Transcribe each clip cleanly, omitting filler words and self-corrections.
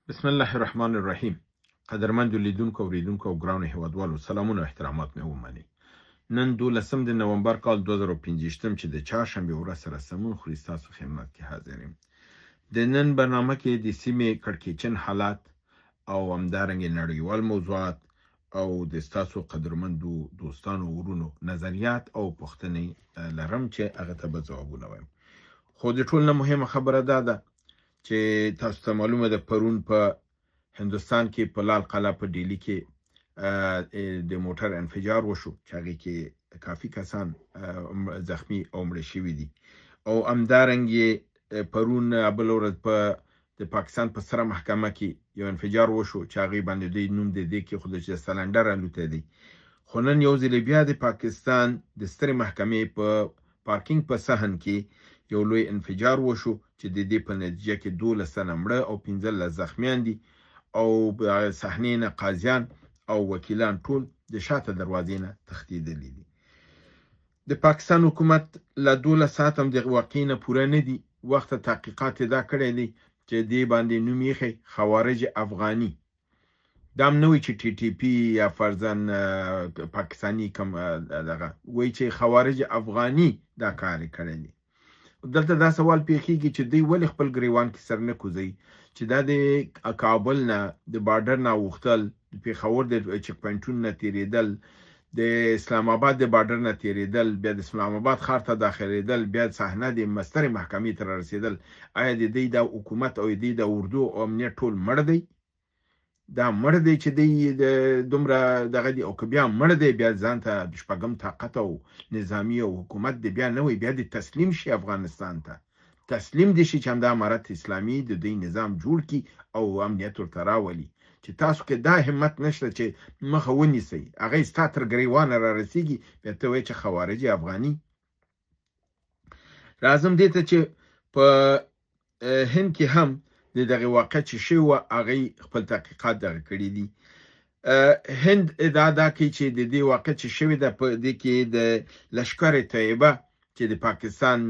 بسم الله الرحمن الرحیم. قدرمند لیدونکو اوریدونکو او ګرانو هیوادوالو، سلامونه او احترامات مې ومنئ. نن 12 د نومبر کال 2015 چې د چهارشنبې ورځ سره سمون خوري، ستاسو خدمت کې حاضر یم. د نن برنامه کې د سیمې کړکېچن حالات او همدارنګه نړیوال موضوعات او د ستاسو قدرمندو دوستانو ورونو نظریات او پوښتنې لرم چې هغه ته به ځوابونه وایم. خو د ټول نه مهمه خبره ده چې تاسو ته معلومه ده پرون په هندوستان کې په لال قلعه په ډیلی کې د موټر انفجار وشو چې هغې کې کافي کسان زخمی او مړه شوي دي. او همدارنګې پرون بله ورځ په د پاکستان په سره محکمه کې یو انفجار وشو چې هغې باندې دوی نوم د دې کېښوده چې سلنډر الوتی دی. خو نن یو ځل بیا د پاکستان د سترې محکمې په پارکینګ په صحن کې یو لوی انفجار وشو چې د دې په نتیجه کې 12 تنه مړه او 15 زخمیان دي او صحنې نه قاضیان او وکیلان ټول د شاته دروازې نه تښتېدلي دي. د پاکستان حکومت له 12 ساعت هم د واقعې نه پوره نه دي وخت تحقیقات دا کړی دی چې دې باندې نوم یې خوارج افغاني. دا هم نه وایي چې ټي ټي پي یا فرضاً پاکستاني کم دغه وایي چې خوارج افغاني دا کار یې کړی دی. دلته دا سوال پیښیږي چې دوی ولې خپل ګریوان کې سر نه کوزوي چې دا د کابل نه د بارډر نه اوښتل، د پېښور د چک پوینټونو نه تېرېدل، د اسلام آباد د بارډر نه تېرېدل، بیا د اسلام آباد ښار ته داخلېدل، بیا صحنه د سترې محکمې ته رارسېدل. آیا د دوی دا حکومت او د دوی د اردو او امنیت ټول مړ دی؟ دا مړ دی چې دی دومره دغه دی، او که بیا مړ دی بیا ځان ته شپږم طاقت او نظامي او حکومت دی بیا نه وي، بیا د تسلیم شي افغانستان ته، تسلیم دي شي چې همدا امارت اسلامي د دوی نظام جوړ کړي او امنیت ورته راولي. چې تاسو کې دا همت نشته چې مخه ونیسئ، هغه ستا تر ګریوانه رارسېږي، بیا ته وایې چې خوارج افغاني. راځم دې ته چې په هند کې هم د دغه واقع چې شوی وه هغې خپل تحقیقات دغه کړي دي. هند ادعا دا کوي چې د دې واقع چې شوې ده په دې کې د لشکر طیبه چې د پاکستان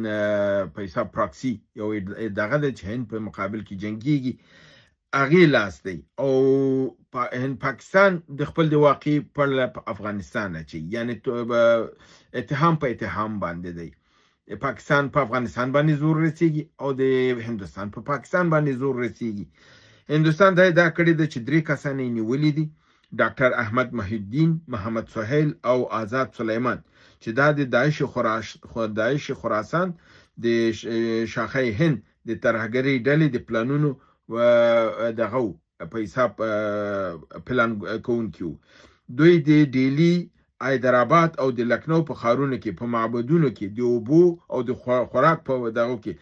په حساب پراکسي یو دغه ده چې هند په مقابل کې جنګیږي، هغې لاس دی. او پاکستان د خپل د واقعي پړله په افغانستان اچوي، یعنې اتهام په اتهام باندې دی. پاکستان په افغانستان باندې زور رسیږي او د هندوستان په پاکستان باندې زور رسیږي. هندوستان دا ادعا کړې ده چې 3 کسان یې نیولي دي، ډاکټر احمد محی الدین، محمد سهیل او آزاد سلیمان، چې دا د داعش خراسان د شاخه هند د ترهګرۍ ډلې د پلانونو و دغه په حساب پلان کوونکي وو. دوی د ډیلی، حیدرآباد او د لکنو په ښارونو کې په معبدونو کې د اوبو او د خوراک په دغو کې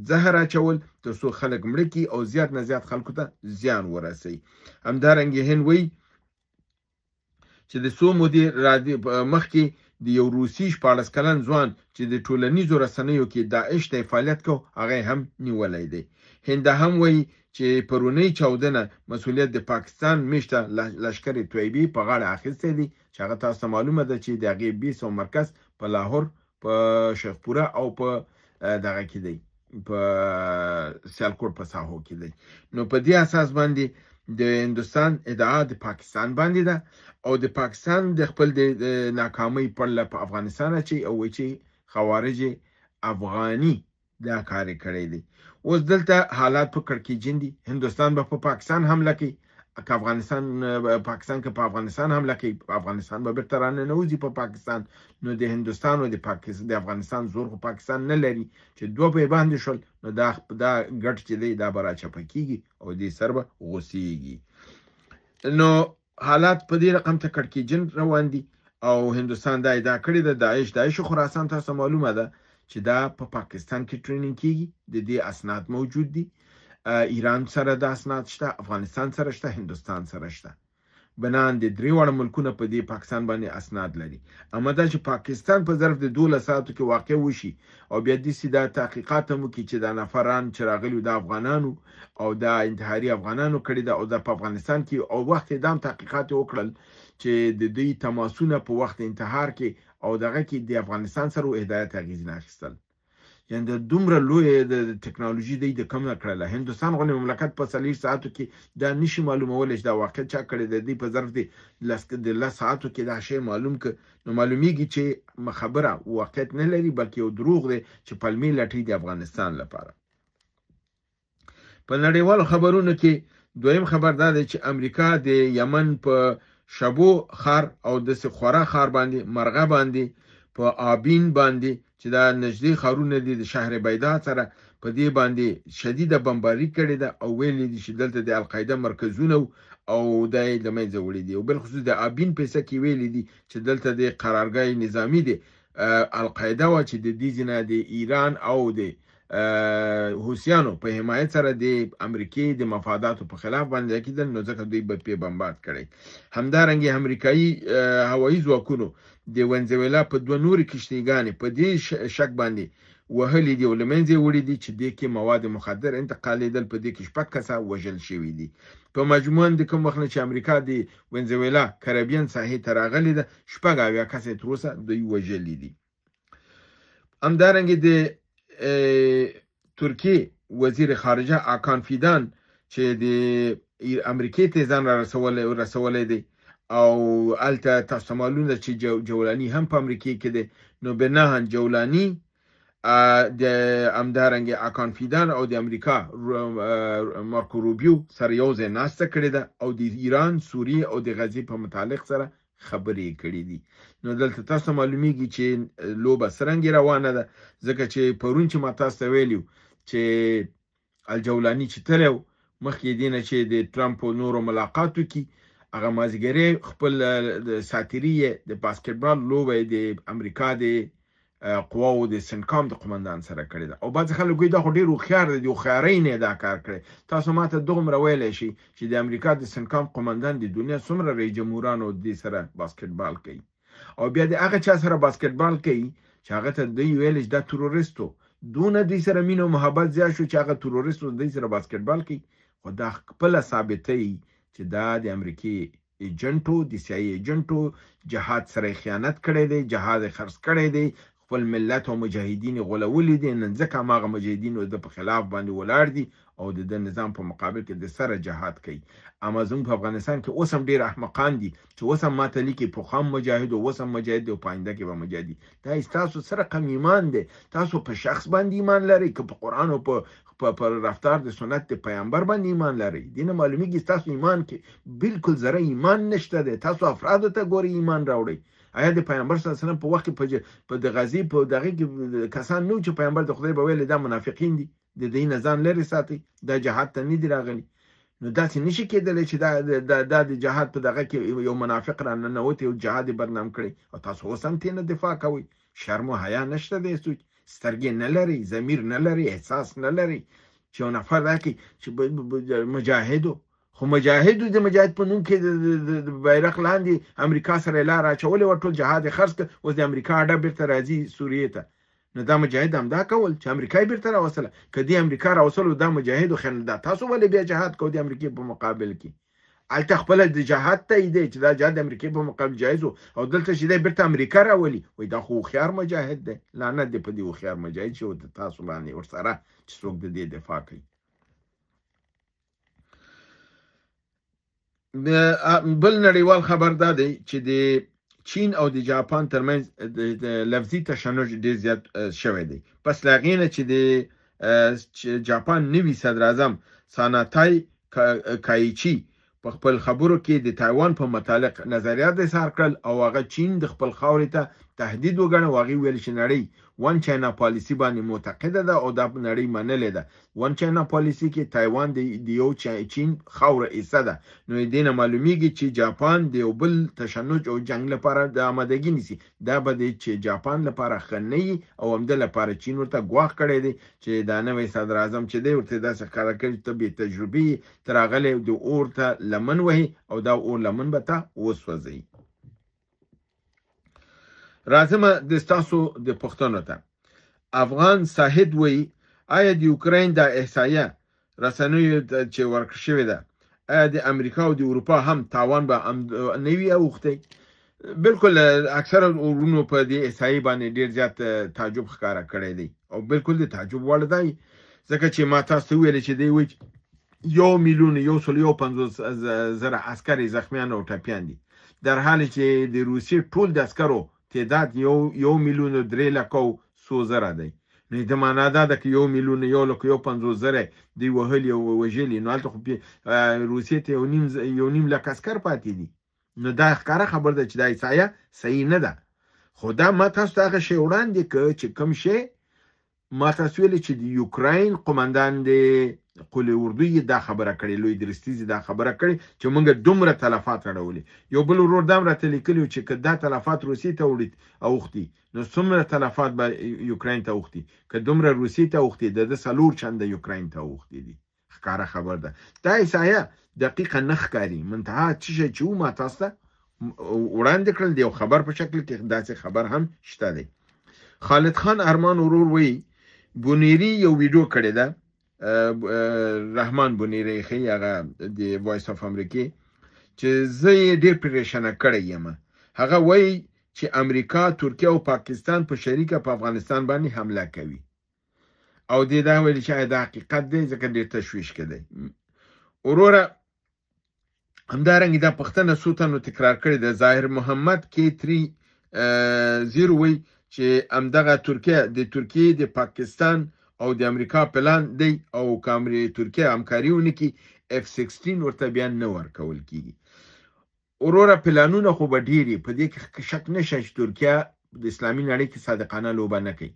زهر اچول تر څو خلک مړه کړي او زیات نه زیات خلکو ته زیان ورسوي. همدارنګه هند وایي چې د څو مودې مخکې د یو روسي 14 کلن ځوان چې د ټولنیزو رسنیو کې داعش ته فعالیت کو هغه هم نیولی دی. هند هم وایي چې پرونی چاودنه مسؤلیت د پاکستان میشته لشکر طیبې په غاړه اخیستی دی، چې هغه تاسو ته معلومه ده چې د هغې بیس او مرکز په لاهور، په شیخپوره او په دغه کې دی، په سیالکوټ په ساحو کې دی. نو په دې اساس باندې د هندوستان ادعا د پاکستان باندې ده او د پاکستان د خپل د ناکامۍ پړله په افغانستان اچوي او وایي چې خوارج افغاني دا کار یې کړی دی. اوس دلته حالات په کړکېچن دي. هندوستان به په پاکستان حمله کوي، پاکستان که په افغانستان حمله کوي، افغانستان به بیرته راننوځي په پاکستان. نو د هندوستان او د افغانستان زور خو پاکستان نه لري چې دوه په باندې شول، نو دا ګټ چې دی دا به راچپه کېږي او دې سر به غوسېږي. نو حالات په دې رقم ته کړکېچن روان دي او هندوستان دا ادعا کړې ده داعش خراسان تاسو معلومه ده چې دا په پاکستان کې ټریننګ کېږي. د دې اسناد موجود دي، ایران سره د اسناد شته، افغانستان سره شته، هندوستان سره شته. بنان د 3 واړه ملکونه په دې پاکستان باندې اسناد لري. اما دا چې پاکستان په ظرف د 12 ساعتو کې واقع وشي او بیا داسې دا تحقیقات هم وکړي چې دا نفران چې راغلي د افغانانو او دا انتحاري افغانانو کړي ده او دا په افغانستان کې او وخت دام تحقیقات وکړل چې د دوی تماسونه په وخت انتحار کې او دغه کې د افغانستان سره هدایت اغېز نه اخیستل، یعنی د دومره لوی د ټکنالوژي دی د کم نه کړله. هندوستان غونې مملکت په 40 ساعتو کې دا نشي معلومولی چې دا واقع چا کړی دی. دی په ظرف د 10 ساعتو کې دا شی معلوم که نو معلومیږي چې خبره واقعیت نه لري بلکې یو دروغ دی چې پلمې لټوي د افغانستان لپاره. په نړیوالو خبرونو کې دویم خبر دا دی چې امریکا د یمن په شبو خار او د خورا خار باندې مرغه باندې په آبین باندې چې دا نږدې خارونه دي د شهر بیدا سره په دې باندې شدیده بمباري کړې ده او ویلي دي چې دلته د القاعده مرکزونه او د منځه وړي دي او بالخصوص د آبین په څه کې ویلي دي چې دلته د قرارګاه نظامی دي القاعده و چې د دې ځنه د ایران او د حوثیانو په حمایت سره د امریکای د مفاداتو په خلاف باندې کېدل نو ځکه دوی په بمبارد کړي. همدارنګه امریکایي هوایي ځواکونو د ونزویلا په دوه نورې کشتیګانې په دې شک باندې وهلې دي او له منځه وړي دي چې دې کې مواد مخدر انتقالېدل. په دې کې 6 کسه وژل شوي دي. په مجموعاً د کوم وخت چې امریکا د ونزویلا کریبین ساحې ته راغلې ده 6 کسه تر اوسه دوی وژلي دي. همدارنګه د ترکیه وزیر خارجه آکان فیدان چې د امریکای ته ځان رسولی دی او الته تاسو معلومه چې جولانی هم په امریکای کې دی نو بناهن جولانی د همدارنګه آکان فیدان او د امریکا مارکو روبیو سره یو ځای ناسته کړې ده او د ایران سوریه او د غزې په متعلق سره خبرې کړې دي. نو دلته تاسو معلومیږي چې لوبه سرنګ روانه ده ځکه چې پرون چې ما تاسو ته ویلو چې الجولانی چې تلو مخکې دینه چې د ټرمپ او نورو ملاقات وکړي هغه مازیګری خپل ساتیریه د باسکټبال لوبه د امریکا د قواو د سنکام د قومندان سره کړی ده او بعض خلک وایي دا خو ډېر هوښیار دی هوښیارۍ نه دا کار کړی. تاسو ماته دومره ویلی شي چې د امریکا د سنکام قومندان د دنیا څومره رئیس جمهورانو د سره باسکټبال کوي او بیا د هغه چا سره باسکټبال کوي چې هغه ته دوی ویل چې دا تروریستو دونه دوی سره مینه او محبت زیات شو چې هغه تروریستو دوی سره باسکټبال کوي. خو دا خپله ثابتوي چې دا د امریکې ایجنټو د سیاسي ایجنټو جهاد سره خیانت کړی دی جهاد خرڅ کړی دی خپل ملت او مجاهدین غولولي دي نن ځکه هغه مجاهدین د په خلاف باندې ولاړ دي او د نظام په مقابل کې د سره جهاد کوي. اما زموږ په افغانستان کې اوس هم ډېر احمقان دي چې اوس هم ماته لیکي پخوام مجاهد او اوس هم مجاهد او پاینده کې به مجاهدي. دا تاسو سره کم ایمان دی. تاسو په شخص باندې ایمان لرئ که په قرآن او په رفتار د سنت د پیغمبر باندې ایمان لرئ. دینه معلومیږي تاسو ایمان کې بالکل ذره ایمان نشته دی. تاسو افراد ته ګوري ایمان راوړئ. آیا د پیغمبر صلی الله علیه وسلم په وخت کې په د غزې په دغه کې کسان نو چې پیغمبر د خدای به ویل دا منافقین دي د دې نه ځان لري ساتي دا جهاد ته نه دی راغلي. نو داسې نشي کېدلی چې دا د جهاد په دغه کې یو منافق را ننوتي او جهاد یې بدنام کړي او تاسو اوس هم ترې نه دفاع کوئ. شرم او حیا نشته دی. سترګې نه لري ضمیر نه لري احساس نه لري چې یو نفر راکړي چې مجاهدو خو مجاهدو د مجاهد په نوم کې د بیرغ لاندې امریکا سره لار اچولې وه ټول جهاد یې خرڅ کړ اوس د امریکا اډه بیرته راځي سوریې ته. نو دا مجاهد همدا کول چې امریکا یې بیرته راوصله که دې امریکا راوصلو دا مجاهدو خیال دا تاسو ولې بیا جهاد کوو د امریکې په مقابل کې هلته خپله د جهاد ته یې دی چې دا جهاد د امریکې په مقابل جایز و او دلته چې دی بیرته امریکا راولي وایي دا خو هوښیار مجاهد دی. لعنت دی په دې هوښیار مجاهد چې تاسو باندې ورسره چې څوک د دې دفاع کوي. بل نړیوال خبر دا دی چې د چین او د جاپان ترمنځ د لفظي تشنج ډېر زیات شوی دی. پس له هغې نه چې د جاپان نوي صدر اعظم ساناتای کایچي په خپل خبرو کې د تایوان په متعلق نظریات اظهار کړل او هغه چین د خپل خاورې ته تهدید وګڼه او هغې ویل چې نړۍ ون چاینا پالیسي باندې معتقده ده او دا نړۍ منلې ده. ون چاینا پالیسي کې تایوان د یو چین خاوره حصه ده. نو دې نه معلومیږي چې جاپان د یو بل تشنج او جنگ لپاره د آمادګي نیسي. دا به دی چې جاپان لپاره ښه نه وي او همده لپاره چین ورته ګواښ کړی دی چې دا نوی صدر اعظم چې دی ورته داسې ښکاره کړي ته بې تجربې ته راغلی د اور ته لمن وهي او دا اور لمن به ته وسوځوي. راځم د ستاسو د پوښتنو ته. افغان ساحد وایي آیا د یوکرین د احصایه رسنیو چې ورکړل شوې ده آیا د امریکا او د اروپا هم تاوان به نه وي اوښتی؟ بالکل اکثره ورونو په دې احصایې باندې ډیر زیات تعجب ښکاره کړی دی او بالکل د تعجب وړ دی ځکه چې ما تاسو ویل چې دی وی 1,150,000 عسکر زخمیان او ټپیان دي در حالی چې د روسیې ټول د عسکرو تعداد 1,300,000 دی نو د معنا دا ده چې 1,150,000 دی وهلي او وژلي نو هلته خو روسیې ته 1.5 لک عسکر پاتې دي نو دا ښکاره خبر ده چې دا احصایه صحیح نه ده خو دا ما تاسو ته هغه شی وړاندې کړ چې کوم شی ما تاسو ویلې چې د یوکراین قومندان د قول اردو دا خبره کړې لوی درستیزي دا خبره کړې چې موږ دومره تلفات راوړي یو بل ورور دام راته لیکلی چې که دا تلفات روسیې ته وړي اوختي نو څومره تلفات به یوکراین ته اوختي که دومره روسیې ته اوختي د 4 چنده یوکراین ته اوختي دي ښکاره خبر ده دا احصایه دقیقه نه ښکاري منتها څه شی چې ما تاسو ته وړاندې کړل د یو خبر په شکل کې داسې خبر هم شته دی خالد خان ارمان ورور وی بونیری یو ویډیو کړی ده رحمان بونیری خي هغه د وایس اف امریکا چې زه یې ډېر پریشانه کړی یم هغه وایي چې امریکا ترکیه او پاکستان په شریکه په افغانستان باندې حمله کوي او دې دا ویل چې دا حقیقت دی ځکه ډېر تشویش کړي وروره همدارنګه دا پښتنه سوتنو تکرار کړی د ظاهر محمد کې 3 وی چې همدغه ترکیه د پاکستان او د امریکا پلان دی او کامري ترکیه همکاریونه کې F-16 ورته بیا نه ورکول کیږي وروره پلانونه خو به ډیری په دې کې شک نشته چې ترکیه د اسلامي نړۍ کې صادقانه لوبه نه کوي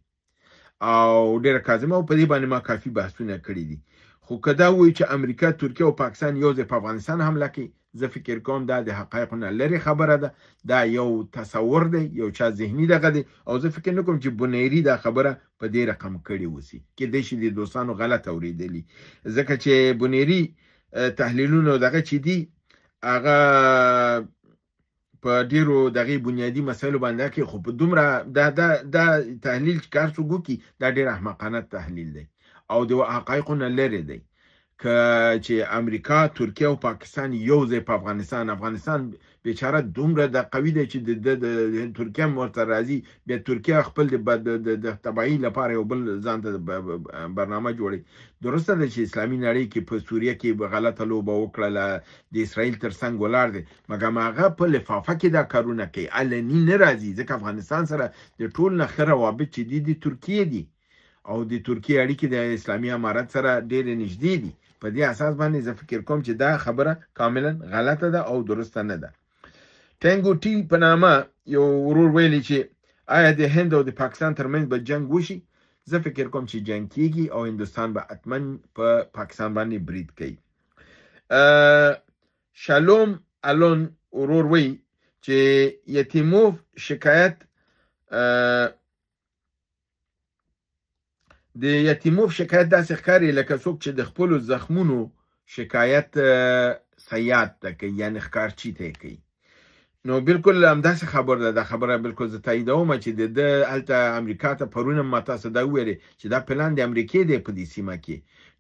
او ډیره کاظمه او په دې باندې ما کافي بحثونه کړي دي خو کدا وایي چې امریکا ترکیه او پاکستان یو ځای په افغانستان حمله کوي زه فکر کوم دا د حقایقو نه لري خبره ده دا یو تصور دی یو چا ذهني دغه دی او زه فکر نه کوم چې بونیری دا خبره په دې رقم کړي وسی کېدای شي د دوستانو غلط اوریدلی ځکه چې بونیری تحلیلونه دغه چې دي هغه په ډیرو دغه بنیادی مسایلو باندې کې خو په دومره دا تحلیل کار څوک کی دا ډیر احمقانه تحلیل دی او د حقایقو نه لري دی چې امریکا ترکیه او پاکستان یو ځای په افغانستان بیچاره دومره د قوی دی چې د ترکیه ورته راځي بیا ترکیه خپل د تبعی لپاره یو بل ځان ته برنامه جوړي درسته ده چې اسلامي نړۍ کې په سوریه کې غلطه لوبه وکړه د اسرائیل ترڅنګ ولاړ دی مګر هغه په لفافه کې دا کارونه کوي علني نه راځي ځکه افغانستان سره د ټول نه ښه روابط چې دي د ترکیه دي او د ترکیه اړیکې د اسلامي امارت سره ډېرې نږدې دي په دې اساس باندې زه فکر کوم چې دا خبره کاملا غلطه ده او درسته نه ده ټنګو ټي په نامه یو ورور ویلي چې آیا د هند او د پاکستان ترمنځ به جنگ وشي زه فکر کوم چې جنگ کیږي او هندوستان به حتما په پاکستان باندې برید کوي شالوم الون ورور وی چې یتیموف شکایت د یتیموف شکایت داسې ښکاري لکه څوک چې د خپلو زخمونو شکایت سیاد ته کوي یعنې ښکارچي ته کوي نو بالکل همداسې خبر ده دا خبره بالکل زه تاییدوم چې د هلته امریکا ته پرونه ما تاسو دا وویلې چې دا پلان د امریکې دی په دې سیمه کې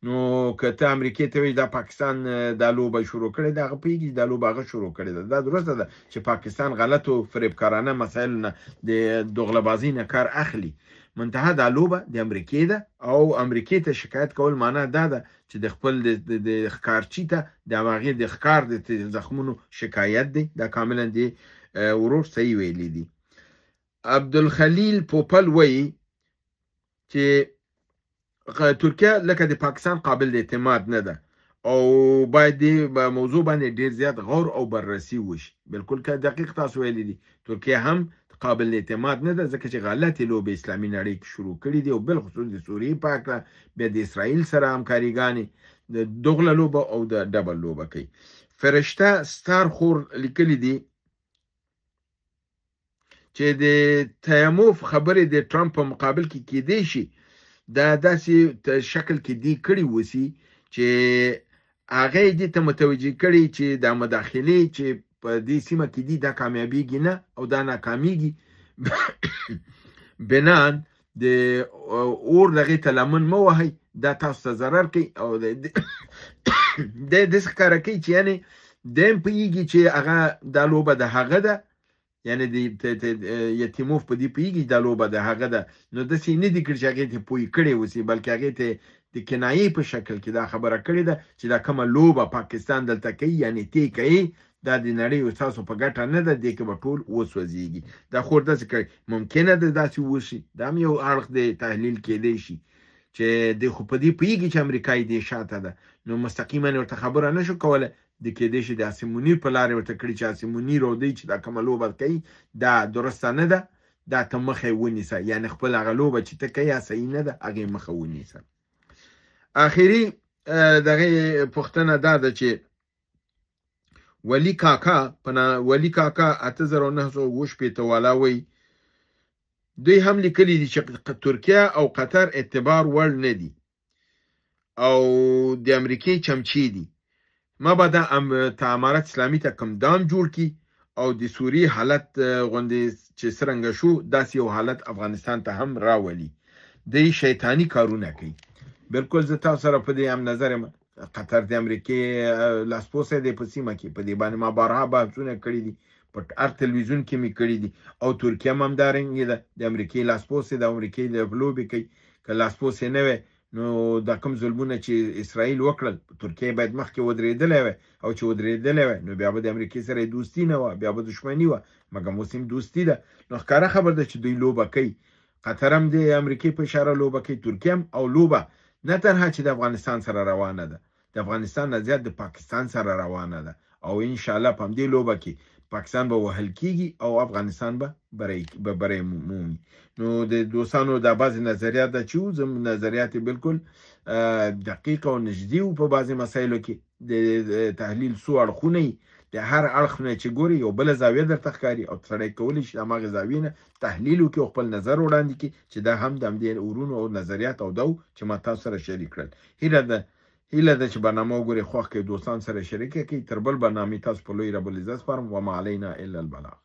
نو که ته امریکې ته وایي دا پاکستان دا لوبه شروع کړې ده هغه پوهېږي دا لوبه هغه شروع کړې ده دا درسته ده چې پاکستان غلطو فریبکارانه مسایلو نه د دوغله‌بازۍ نه کار اخلي منتها دا لوبه د امریکې ده او امریکې ته شکایت کول معنا دا ده چې د خپل د ښکارچي ته د هغې د ښکار د زخمونو شکایت دی دا کاملا دی ورور صحیح ویلی دي عبدالخلیل پوپل وایي چې ترکیه لکه د پاکستان قابل د اعتماد نه ده او باید د موضوع باندې ډیر زیات غور او بررسي وشي بالکل که دقیق تاسو ویلی دي ترکیه هم قابل اعتماد نه ده ځکه چې غلطې لوبې اسلامي نړۍ کې شروع کړي دي او بالخصوص د سوریې په هکله بیا د اسرائیل سره همکاریګانې د دوغله لوبه او د ډبل لوبه کوي فرشته ستار خور لیکلی دي چې د تیموف خبرې د ټرمپ په مقابل کې کېدی شي دا داسې شکل کې دی کړي وسی چې هغه دې ته متوجه کړي چې دا مداخلې چې په دې سیمه کې دي دا کامیابیږي نه او دا ناکامیږي بنان د اور دغه ته لمن مو وهي دا تاسو ته ضرر کوي او د دې ښکاره کوي چې یعنی دیم پوهېږي چې هغه دا لوبه د هغه ده یعنی د یتیموف په دې پوهېږي دا لوبه د هغه ده، نو داسې نه دي کړي چې هغې ته پوه کړی اوسي، بلکې هغې ته د کنایې په شکل کې دا خبره کړې ده چې دا کومه لوبه پاکستان دلته کوي، یعنی تی کوي، دا د نړۍ او تاسو په ګټه نه ده، دې کې به ټول وسوځېږي. دا خو داسې کوي، ممکنه ده داسې وشي، دا هم یو اړخ دی تحلیل کېدی شي چې د خو په دې پوهېږي چې امریکا یې دې شاته ده، نو مستقیما ورته خبره نه شو کولی، د کېدای شي د عاصم منیر په لارې ورته کړي چې عاصم منیر او دی چې دا کومه لوبه کوي دا درسته نه ده، دا ته مخه ونیسه، یعنی خپل هغه لوبه چې ته کوي صحیح نه ده، هغې مخه ونیسه. آخري دغه پوښتنه دا ده چې ولی کاکا 8908 والا وایي دوی هم لیکلي دي چې ترکیه او قطر اعتبار وړ نه دي او د امریکې چمچې دي، مبادا امارت اسلامي ته کوم دام جوړ کی او د سوریې حالت غوندې چې څرنګه شو داسې یو حالت افغانستان ته هم راولي، دوی شیطانی کارونه کوي. بالکل زه تاسو سره په دې هم نظر یم، قطر د امریکې لاسپوڅی دی په سیمه کې، په دې باندې ما بارها بحثونه کړي دي، په هر تلویزیون کې مې کړي دي، او ترکیه هم همدارنګې ده، د امریکې لاسپوڅی د امریکې لوبې کوي، که لاسپوڅی نه وی نو دا کوم ظلمونه چې اسرائیل وکړل ترکیه باید مخکې ودرېدلی وی، او چې ودرېدلی وی نو بیا به د امریکې سره دوستي نه وه، بیا به دښمني وه، مګر اوس هم دوستي ده. نو ښکاره خبر ده چې دوی لوبه کوي، قطر هم د امریکې په اشاره لوبه کوي، ترکیه هم، او لوبه نه تنها چې د افغانستان سره روانه ده، د افغانستان نه زیات د پاکستان سره روانه ده، او انشاءالله په همدې لوبه کې پاکستان به وهل کیږي او افغانستان به بری مومي. نو د دوستانو دا بعضې نظریات ده چې زموږ نظریات بالکل دقیق او نږدې وو په بعضې مسایلو کې، د تحلیل څو اړخونه یي، د هر اړخ نه چې ګوري یو بله زاویه درته ښکاري او سړی کولی شي د هماغې زاویې نه تحلیل وکړي او خپل نظر وړاندې کړي چې دا هم د همدې ورونو او نظریات او دو چې ما تاسو سره شریک کړل. هیله ده چې برنامه وګورئ، خوښ کړئ، دوستان سره شریک کړئ. تر بل برنامې تاسو په لوی رب العزت سپارم، وما علینا الا البلاغ.